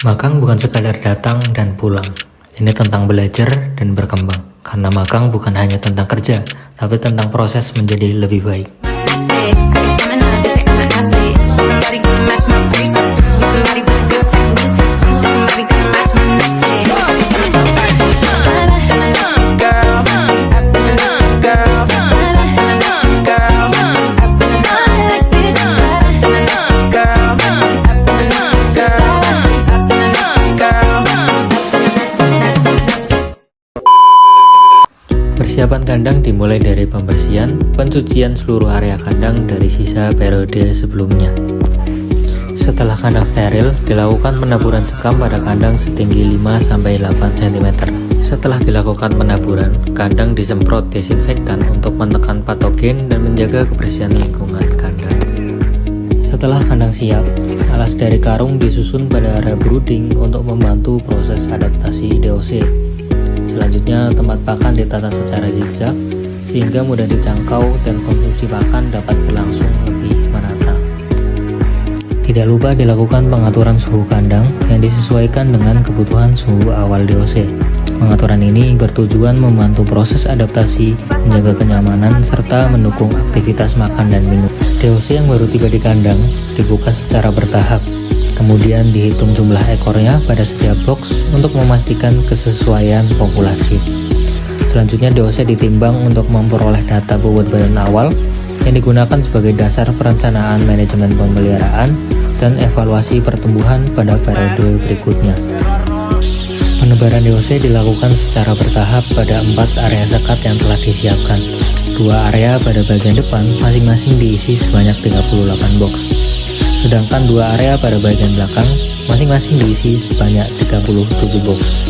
Magang bukan sekadar datang dan pulang. Ini tentang belajar dan berkembang. Karena magang bukan hanya tentang kerja, tapi tentang proses menjadi lebih baik. Persiapan kandang dimulai dari pembersihan, pencucian seluruh area kandang dari sisa periode sebelumnya. Setelah kandang steril, dilakukan penaburan sekam pada kandang setinggi 5-8 cm. Setelah dilakukan penaburan, kandang disemprot desinfektan untuk menekan patogen dan menjaga kebersihan lingkungan kandang. Setelah kandang siap, alas dari karung disusun pada area brooding untuk membantu proses adaptasi DOC. Selanjutnya, tempat pakan ditata secara zigzag sehingga mudah dijangkau dan konsumsi pakan dapat berlangsung lebih merata. Tidak lupa dilakukan pengaturan suhu kandang yang disesuaikan dengan kebutuhan suhu awal DOC. Pengaturan ini bertujuan membantu proses adaptasi, menjaga kenyamanan, serta mendukung aktivitas makan dan minum. DOC yang baru tiba di kandang dibuka secara bertahap. Kemudian dihitung jumlah ekornya pada setiap box untuk memastikan kesesuaian populasi. Selanjutnya DOC ditimbang untuk memperoleh data bobot badan awal yang digunakan sebagai dasar perencanaan manajemen pemeliharaan dan evaluasi pertumbuhan pada periode berikutnya. Penebaran DOC dilakukan secara bertahap pada 4 area sekat yang telah disiapkan. 2 area pada bagian depan masing-masing diisi sebanyak 38 box. Sedangkan 2 area pada bagian belakang masing-masing diisi sebanyak 37 box.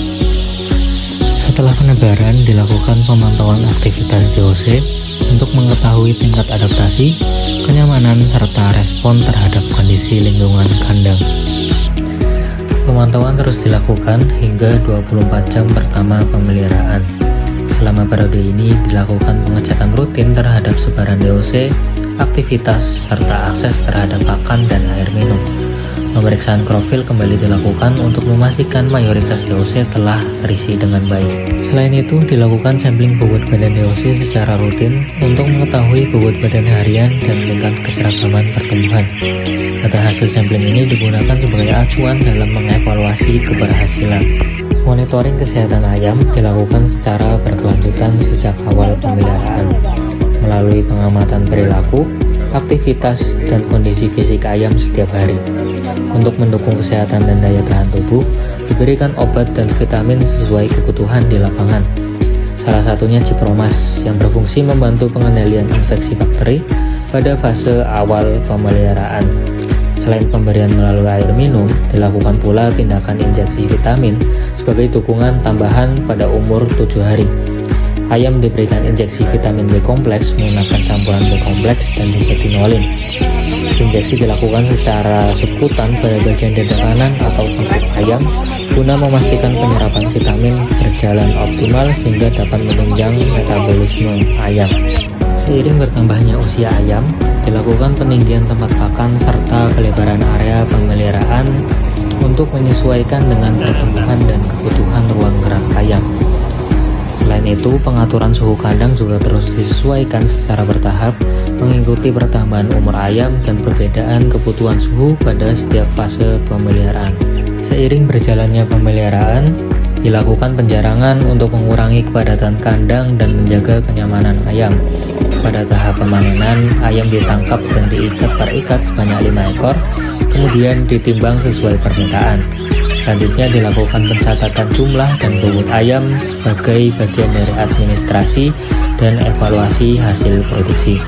Setelah penebaran, dilakukan pemantauan aktivitas DOC untuk mengetahui tingkat adaptasi, kenyamanan, serta respon terhadap kondisi lingkungan kandang. Pemantauan terus dilakukan hingga 24 jam pertama pemeliharaan. Selama periode ini dilakukan pengecekan rutin terhadap sebaran DOC, aktivitas, serta akses terhadap pakan dan air minum. Pemeriksaan krofil kembali dilakukan untuk memastikan mayoritas DOC telah terisi dengan baik. Selain itu, dilakukan sampling bobot badan DOC secara rutin untuk mengetahui bobot badan harian dan tingkat keseragaman pertumbuhan. Data hasil sampling ini digunakan sebagai acuan dalam mengevaluasi keberhasilan. Monitoring kesehatan ayam dilakukan secara berkelanjutan sejak awal pemeliharaan, melalui pengamatan perilaku, aktivitas, dan kondisi fisik ayam setiap hari. Untuk mendukung kesehatan dan daya tahan tubuh, diberikan obat dan vitamin sesuai kebutuhan di lapangan. Salah satunya Cipromas yang berfungsi membantu pengendalian infeksi bakteri pada fase awal pemeliharaan. Selain pemberian melalui air minum, dilakukan pula tindakan injeksi vitamin sebagai dukungan tambahan pada umur 7 hari. Ayam diberikan injeksi vitamin B kompleks menggunakan campuran B kompleks dan juga tinolin. Injeksi dilakukan secara subkutan pada bagian dada kanan atau tengkuk ayam guna memastikan penyerapan vitamin berjalan optimal sehingga dapat menunjang metabolisme ayam. Seiring bertambahnya usia ayam, dilakukan peninggian tempat pakan serta pelebaran area pemeliharaan untuk menyesuaikan dengan pertumbuhan dan kebutuhan ruang gerak ayam. Selain itu, pengaturan suhu kandang juga terus disesuaikan secara bertahap mengikuti pertambahan umur ayam dan perbedaan kebutuhan suhu pada setiap fase pemeliharaan. Seiring berjalannya pemeliharaan, dilakukan penjarangan untuk mengurangi kepadatan kandang dan menjaga kenyamanan ayam. Pada tahap pemanenan, ayam ditangkap dan diikat per ikat sebanyak 5 ekor, kemudian ditimbang sesuai permintaan. Selanjutnya dilakukan pencatatan jumlah dan bobot ayam sebagai bagian dari administrasi dan evaluasi hasil produksi.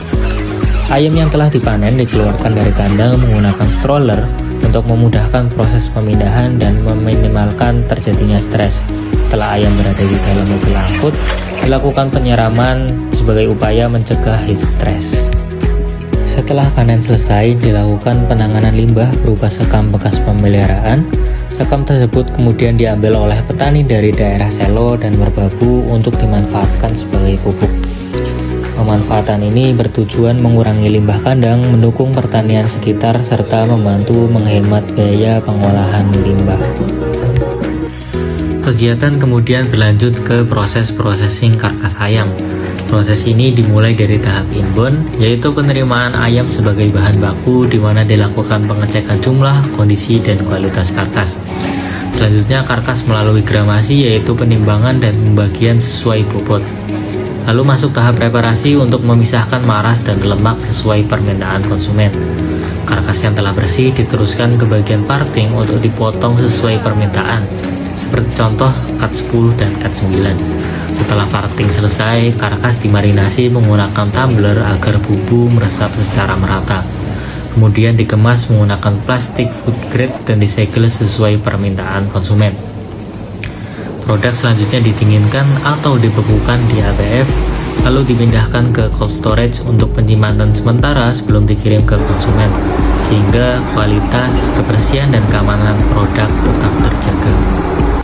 Ayam yang telah dipanen dikeluarkan dari kandang menggunakan stroller untuk memudahkan proses pemindahan dan meminimalkan terjadinya stres. Setelah ayam berada di dalam mobil angkut, dilakukan penyiraman sebagai upaya mencegah heat stress. Setelah panen selesai, dilakukan penanganan limbah berupa sekam bekas pemeliharaan. Sekam tersebut kemudian diambil oleh petani dari daerah Selo dan Merbabu untuk dimanfaatkan sebagai pupuk. Pemanfaatan ini bertujuan mengurangi limbah kandang, mendukung pertanian sekitar, serta membantu menghemat biaya pengolahan limbah. Kegiatan kemudian berlanjut ke proses processing karkas ayam. Proses ini dimulai dari tahap inbound, yaitu penerimaan ayam sebagai bahan baku, di mana dilakukan pengecekan jumlah, kondisi, dan kualitas karkas. Selanjutnya karkas melalui gramasi, yaitu penimbangan dan pembagian sesuai bobot. Lalu masuk tahap preparasi untuk memisahkan maras dan lemak sesuai permintaan konsumen. Karkas yang telah bersih diteruskan ke bagian parting untuk dipotong sesuai permintaan, seperti contoh cut 10 dan cut 9. Setelah parting selesai, karkas dimarinasi menggunakan tumbler agar bumbu meresap secara merata. Kemudian dikemas menggunakan plastik food grade dan disegel sesuai permintaan konsumen. Produk selanjutnya didinginkan atau dibekukan di ATF, lalu dipindahkan ke cold storage untuk penyimpanan sementara sebelum dikirim ke konsumen, sehingga kualitas, kebersihan, dan keamanan produk